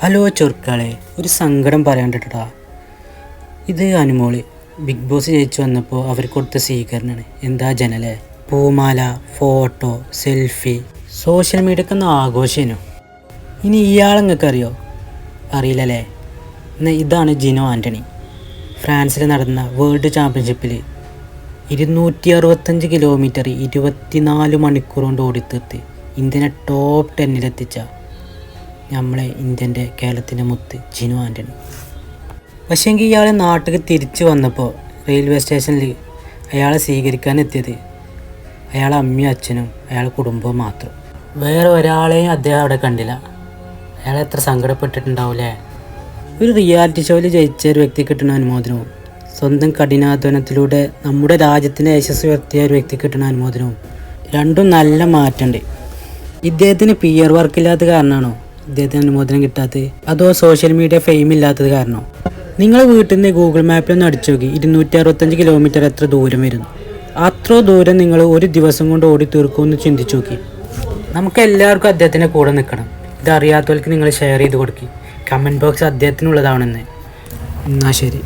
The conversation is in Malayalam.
ഹലോ ചൊർക്കളെ, ഒരു സങ്കടം പറയാണ്ടിട്ടാ. ഇത് അനുമോള് ബിഗ് ബോസ് ജയിച്ചു വന്നപ്പോൾ അവർ കൊടുത്ത സ്വീകരണമാണ്. എന്താ ജനലേ, പൂമാല, ഫോട്ടോ, സെൽഫി, സോഷ്യൽ മീഡിയക്കൊന്ന് ആഘോഷേനു. ഇനി ഇയാളെങ്ങൾക്ക് അറിയോ? അറിയില്ലല്ലേ. എന്നാൽ ഇതാണ് ജിനോ ആൻ്റണി. ഫ്രാൻസിൽ നടന്ന വേൾഡ് ചാമ്പ്യൻഷിപ്പിൽ 265 കിലോമീറ്റർ 24 മണിക്കൂർ കൊണ്ട് ഓടിത്തീർത്ത് ഇന്ത്യനെ ടോപ്പ് 10-ലെത്തിച്ച നമ്മളെ ഇന്ത്യൻ്റെ കേരളത്തിൻ്റെ മുത്ത് ജിനോ ആൻ്റണി. പക്ഷേങ്കിൽ ഇയാൾ നാട്ടിൽ തിരിച്ചു വന്നപ്പോൾ റെയിൽവേ സ്റ്റേഷനിൽ അയാളെ സ്വീകരിക്കാനെത്തിയത് അയാളെ അമ്മയും അച്ഛനും അയാളെ കുടുംബവും മാത്രം. വേറെ ഒരാളെയും അദ്ദേഹം അവിടെ കണ്ടില്ല. അയാൾ എത്ര സങ്കടപ്പെട്ടിട്ടുണ്ടാവില്ലേ. ഒരു റിയാലിറ്റി ഷോയിൽ ജയിച്ച ഒരു വ്യക്തി കിട്ടുന്ന അനുമോദനവും സ്വന്തം കഠിനാധ്വാനത്തിലൂടെ നമ്മുടെ രാജ്യത്തിൻ്റെ യശസ് ഉയർത്തിയ ഒരു വ്യക്തി കിട്ടുന്ന അനുമോദനവും രണ്ടും നല്ല മാറ്റമുണ്ട്. ഇദ്ദേഹത്തിന് PR വർക്കില്ലാത്ത കാരണമാണോ ഇദ്ദേഹത്തിന് അനുമോദനം കിട്ടാത്തത്, അതോ സോഷ്യൽ മീഡിയ ഫെയിം ഇല്ലാത്തത് കാരണമോ? നിങ്ങൾ വീട്ടിൽ നിന്ന് ഗൂഗിൾ മാപ്പിലൊന്ന് അടിച്ചു നോക്കി 265 കിലോമീറ്റർ എത്ര ദൂരം വരുന്നു. അത്ര ദൂരം നിങ്ങൾ ഒരു ദിവസം കൊണ്ട് ഓടി തീർക്കുമെന്ന് ചിന്തിച്ചു നോക്കി. നമുക്ക് എല്ലാവർക്കും അദ്ദേഹത്തിൻ്റെ കൂടെ നിൽക്കണം. ഇതറിയാത്തവർക്ക് നിങ്ങൾ ഷെയർ ചെയ്ത് കൊടുക്കുക. കമൻറ്റ് ബോക്സ് അദ്ദേഹത്തിനുള്ളതാണെന്ന്. എന്നാൽ ശരി.